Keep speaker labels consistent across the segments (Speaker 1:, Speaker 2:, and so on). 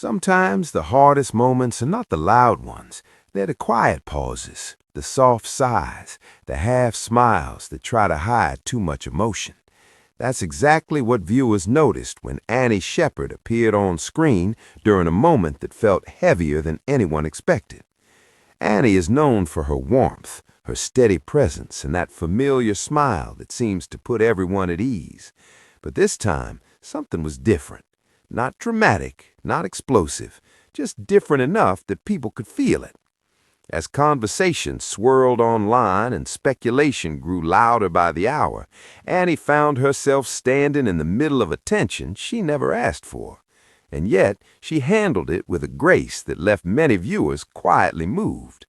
Speaker 1: Sometimes the hardest moments are not the loud ones. They're the quiet pauses, the soft sighs, the half smiles that try to hide too much emotion. That's exactly what viewers noticed when Annie Shephard appeared on screen during a moment that felt heavier than anyone expected. Annie is known for her warmth, her steady presence, and that familiar smile that seems to put everyone at ease. But this time, something was different. Not dramatic, not explosive, just different enough that people could feel it. As conversation swirled online and speculation grew louder by the hour, Annie found herself standing in the middle of a tension she never asked for. And yet, she handled it with a grace that left many viewers quietly moved.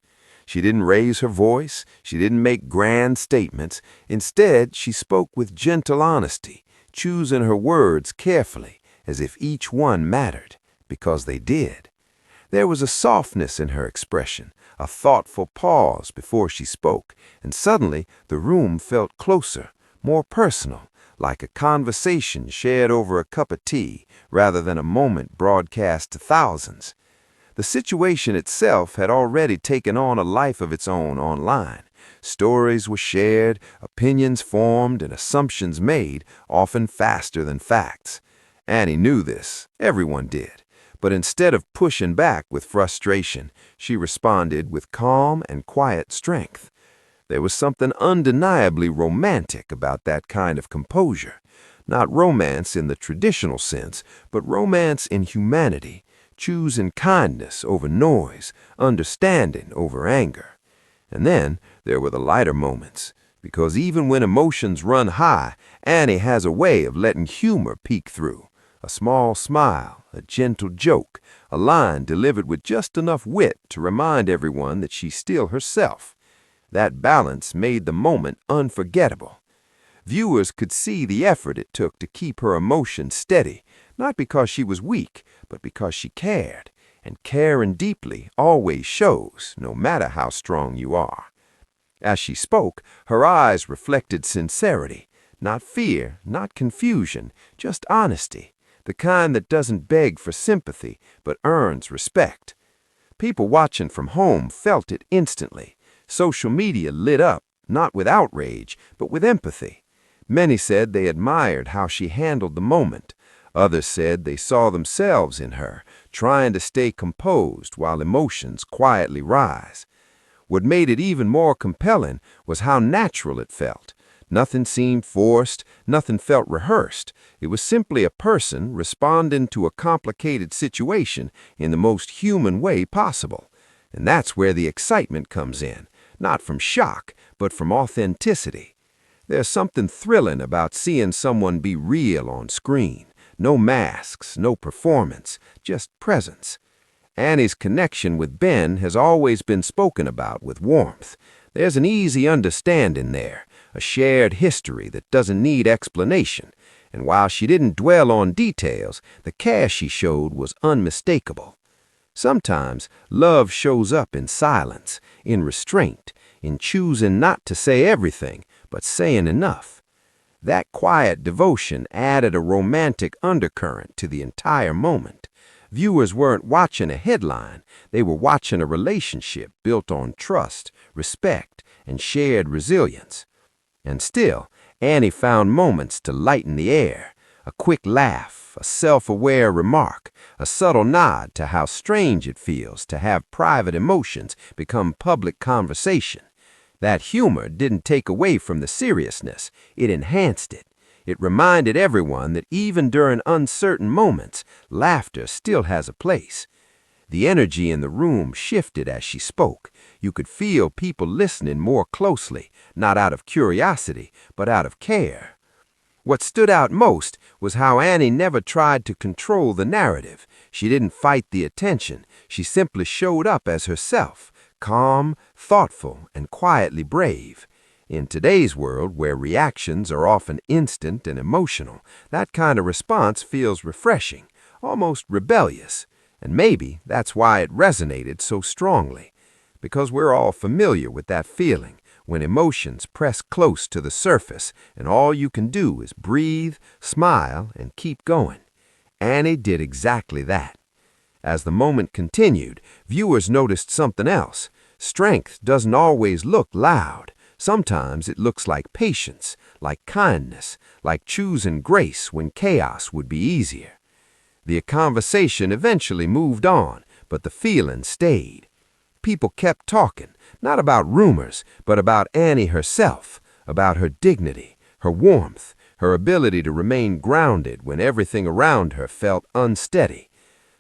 Speaker 1: She didn't raise her voice, she didn't make grand statements. Instead, she spoke with gentle honesty, choosing her words carefully, as if each one mattered, because they did. There was a softness in her expression, a thoughtful pause before she spoke, and suddenly the room felt closer, more personal, like a conversation shared over a cup of tea, rather than a moment broadcast to thousands. The situation itself had already taken on a life of its own online. Stories were shared, opinions formed, and assumptions made, often faster than facts. Annie knew this. Everyone did. But instead of pushing back with frustration, she responded with calm and quiet strength. There was something undeniably romantic about that kind of composure. Not romance in the traditional sense, but romance in humanity, choosing kindness over noise, understanding over anger. And then there were the lighter moments, because even when emotions run high, Annie has a way of letting humor peek through. A small smile, a gentle joke, a line delivered with just enough wit to remind everyone that she's still herself. That balance made the moment unforgettable. Viewers could see the effort it took to keep her emotions steady, not because she was weak, but because she cared. And caring deeply always shows, no matter how strong you are. As she spoke, her eyes reflected sincerity, not fear, not confusion, just honesty. The kind that doesn't beg for sympathy, but earns respect. People watching from home felt it instantly. Social media lit up, not with outrage, but with empathy. Many said they admired how she handled the moment. Others said they saw themselves in her, trying to stay composed while emotions quietly rise. What made it even more compelling was how natural it felt. Nothing seemed forced, nothing felt rehearsed. It was simply a person responding to a complicated situation in the most human way possible. And that's where the excitement comes in, not from shock, but from authenticity. There's something thrilling about seeing someone be real on screen. No masks, no performance, just presence. Annie's connection with Ben has always been spoken about with warmth. There's an easy understanding there, a shared history that doesn't need explanation, and while she didn't dwell on details, the care she showed was unmistakable. Sometimes love shows up in silence, in restraint, in choosing not to say everything, but saying enough. That quiet devotion added a romantic undercurrent to the entire moment. Viewers weren't watching a headline, they were watching a relationship built on trust, respect, and shared resilience. And still, Annie found moments to lighten the air. A quick laugh, a self-aware remark, a subtle nod to how strange it feels to have private emotions become public conversation. That humor didn't take away from the seriousness, it enhanced it. It reminded everyone that even during uncertain moments, laughter still has a place. The energy in the room shifted as she spoke. You could feel people listening more closely, not out of curiosity, but out of care. What stood out most was how Annie never tried to control the narrative. She didn't fight the attention. She simply showed up as herself, calm, thoughtful, and quietly brave. In today's world, where reactions are often instant and emotional, that kind of response feels refreshing, almost rebellious. And maybe that's why it resonated so strongly, because we're all familiar with that feeling when emotions press close to the surface and all you can do is breathe, smile, and keep going. Annie did exactly that. As the moment continued, viewers noticed something else. Strength doesn't always look loud. Sometimes it looks like patience, like kindness, like choosing grace when chaos would be easier. The conversation eventually moved on, but the feeling stayed. People kept talking, not about rumors, but about Annie herself, about her dignity, her warmth, her ability to remain grounded when everything around her felt unsteady.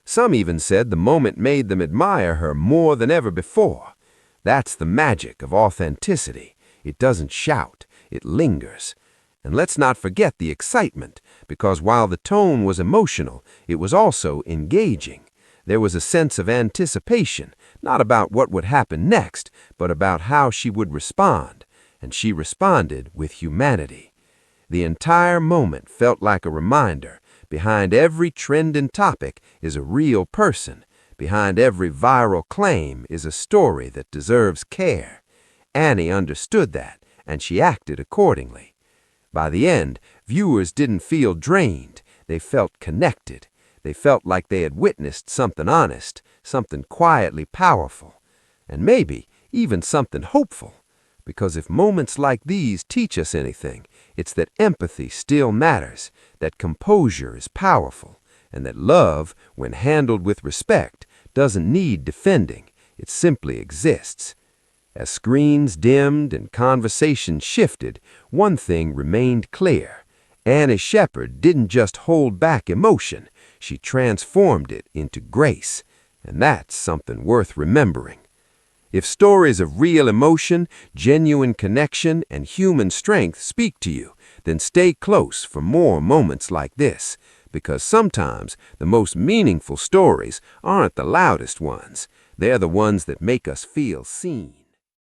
Speaker 1: Some even said the moment made them admire her more than ever before. That's the magic of authenticity. It doesn't shout, it lingers. And let's not forget the excitement, because while the tone was emotional, it was also engaging. There was a sense of anticipation, not about what would happen next, but about how she would respond. And she responded with humanity. The entire moment felt like a reminder. Behind every trending topic is a real person. Behind every viral claim is a story that deserves care. Annie understood that, and she acted accordingly. By the end, viewers didn't feel drained. They felt connected. They felt like they had witnessed something honest, something quietly powerful, and maybe even something hopeful. Because if moments like these teach us anything, it's that empathy still matters, that composure is powerful, and that love, when handled with respect, doesn't need defending. It simply exists. As screens dimmed and conversation shifted, one thing remained clear. Annie Shephard didn't just hold back emotion, she transformed it into grace, and that's something worth remembering. If stories of real emotion, genuine connection, and human strength speak to you, then stay close for more moments like this, because sometimes the most meaningful stories aren't the loudest ones. They're the ones that make us feel seen.